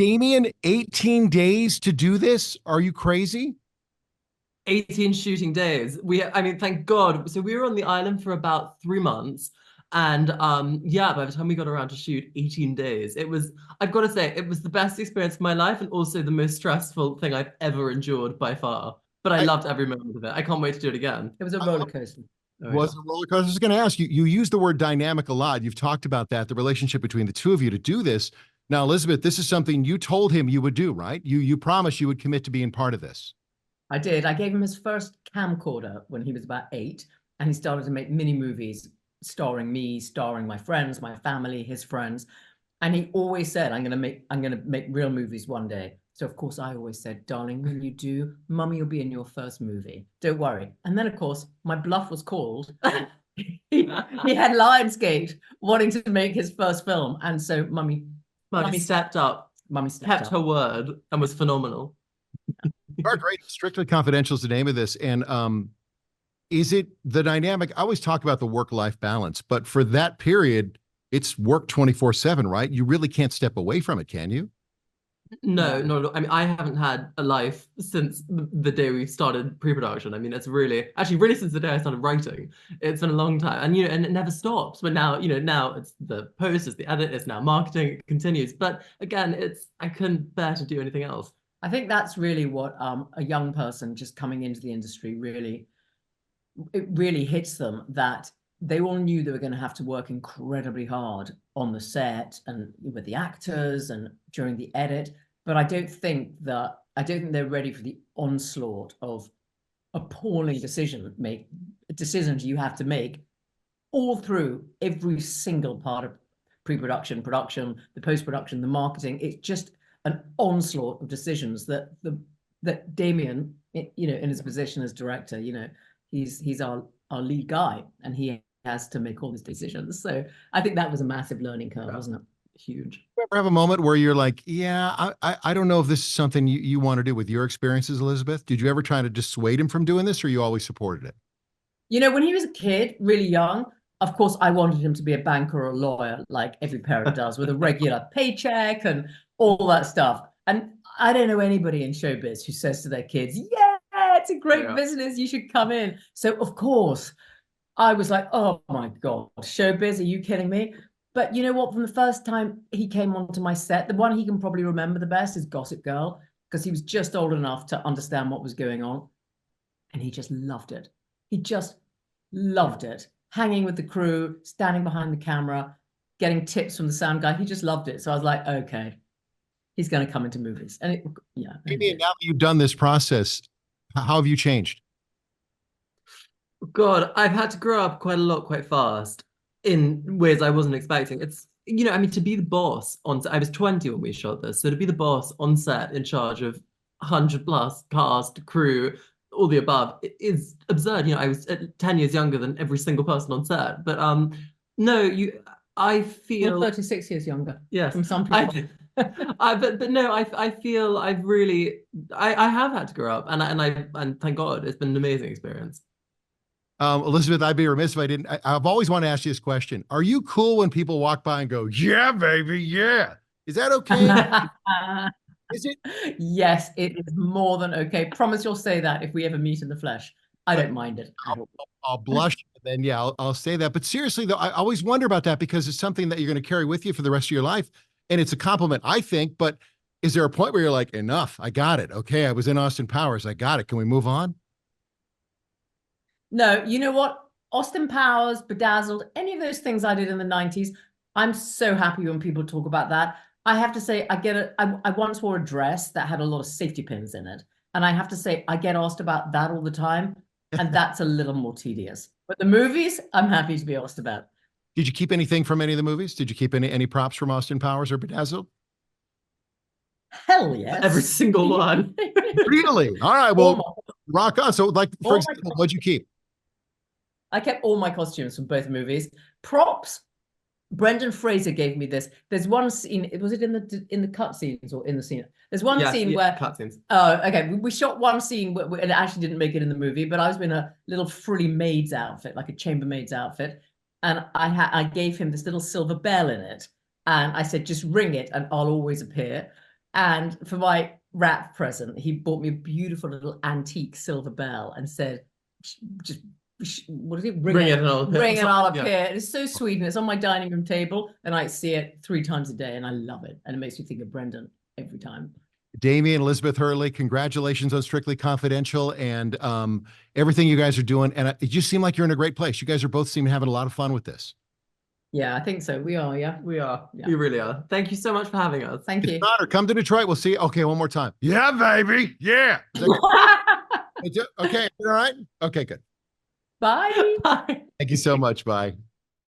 Damian, 18 days to do this? Are you crazy? 18 shooting days. I mean, thank God. So we were on the island for about 3 months. And yeah, by the time we got around to shoot 18 days, I've got to say, it was the best experience of my life and also the most stressful thing I've ever endured by far. But I I, loved every moment of it. I can't wait to do it again. It was a I roller coaster. Oh, yeah. was a roller coaster. I was going to ask you, you use the word dynamic a lot. You've talked about that, the relationship between the two of you to do this. Now, Elizabeth, this is something you told him you would do, right? You promised you would commit to being part of this. I did. I gave him his first camcorder when he was about 8, and he started to make mini movies starring me, starring my friends, my family, his friends. And he always said, I'm gonna make real movies one day. So of course I always said, darling, when you do, Mummy will be in your first movie. Don't worry. And then of course my bluff was called. he had Lionsgate wanting to make his first film, and so Mummy stepped up, Mummy stepped kept up. her word, and was phenomenal. You are great. Strictly Confidential is the name of this. And is it the dynamic? I always talk about the work-life balance, but for that period, it's work 24/7, right? You really can't step away from it, can you? No, not at all. I mean, I haven't had a life since the day we started pre-production. I mean, it's really since the day I started writing. It's been a long time, and and it never stops. But now, now it's the post, it's the edit, it's now marketing. It continues. But again, I couldn't bear to do anything else. I think that's really what a young person just coming into the industry it really hits them, that they all knew they were going to have to work incredibly hard on the set and with the actors and during the edit. But I don't think they're ready for the onslaught of appalling decisions you have to make all through every single part of pre-production, production, the post-production, the marketing. It's just an onslaught of decisions that Damian, in his position as director, he's our lead guy, and he has to make all these decisions. So I think that was a massive learning curve, wasn't it? Huge. You ever have a moment where you're like, yeah, I don't know if this is something you want to do with your experiences, Elizabeth? Did you ever try to dissuade him from doing this, or you always supported it? When he was a kid, really young, of course, I wanted him to be a banker or a lawyer, like every parent does, with a regular paycheck and all that stuff. And I don't know anybody in showbiz who says to their kids, yeah, it's a great business, you should come in. So of course, I was like, oh my God, showbiz, are you kidding me? But you know what? From the first time he came onto my set, the one he can probably remember the best is Gossip Girl, because he was just old enough to understand what was going on. And he just loved it. He just loved it. Hanging with the crew, standing behind the camera, getting tips from the sound guy. He just loved it. So I was like, okay, he's going to come into movies. And Maybe now that you've done this process, how have you changed? God, I've had to grow up quite a lot, quite fast, in ways I wasn't expecting. I mean, to be the boss on set, I was 20 when we shot this. So to be the boss on set in charge of 100 plus cast, crew, all the above, it is absurd. I was 10 years younger than every single person on set. But no, I feel you're 36 years younger. Yes. From some people. But no, I feel I've really I have had to grow up, and thank God it's been an amazing experience. Elizabeth, I'd be remiss if I didn't. I've always wanted to ask you this question. Are you cool when people walk by and go, yeah, baby, yeah? Is that okay? Is it? Yes, it is more than okay. Promise you'll say that if we ever meet in the flesh. I don't mind it. I'll blush, and then yeah, I'll say that. But seriously, though, I always wonder about that, because it's something that you're going to carry with you for the rest of your life. And it's a compliment, I think. But is there a point where you're like, enough, I got it. Okay, I was in Austin Powers. I got it. Can we move on? No, you know what? Austin Powers, Bedazzled, any of those things I did in the 90s, I'm so happy when people talk about that. I have to say, I once wore a dress that had a lot of safety pins in it. And I have to say, I get asked about that all the time. And that's a little more tedious. But the movies, I'm happy to be asked about. Did you keep anything from any of the movies? Did you keep any props from Austin Powers or Bedazzled? Hell yes. Every single one. Really? All right. Well, rock on. So, like, for example, what'd you keep? I kept all my costumes from both movies. Props, Brendan Fraser gave me this. There's one scene. Was it in the cut scenes or in the scene? There's one scene where cut scenes. Oh, okay. We shot one scene and it actually didn't make it in the movie, but I was in a little frilly maid's outfit, like a chambermaid's outfit, and I gave him this little silver bell in it, and I said, just ring it and I'll always appear. And for my wrap present, he bought me a beautiful little antique silver bell and said, just what is it? Ring it and I'll appear. Ring and I'll Yeah. appear. It's so sweet, and it's on my dining room table, and I see it 3 times a day, and I love it. And it makes me think of Brendan every time. Damian, Elizabeth Hurley, congratulations on Strictly Confidential and everything you guys are doing. And it just seemed like you're in a great place. You guys are both seem having a lot of fun with this. Yeah, I think so. We are. Yeah, We are. Yeah. We really are. Thank you so much for having us. Thank It's you. an honor. Come to Detroit. We'll see you. Okay, one more time. Yeah, baby. Yeah. Okay. All right. Okay, good. Bye. Bye. Thank you so much. Bye.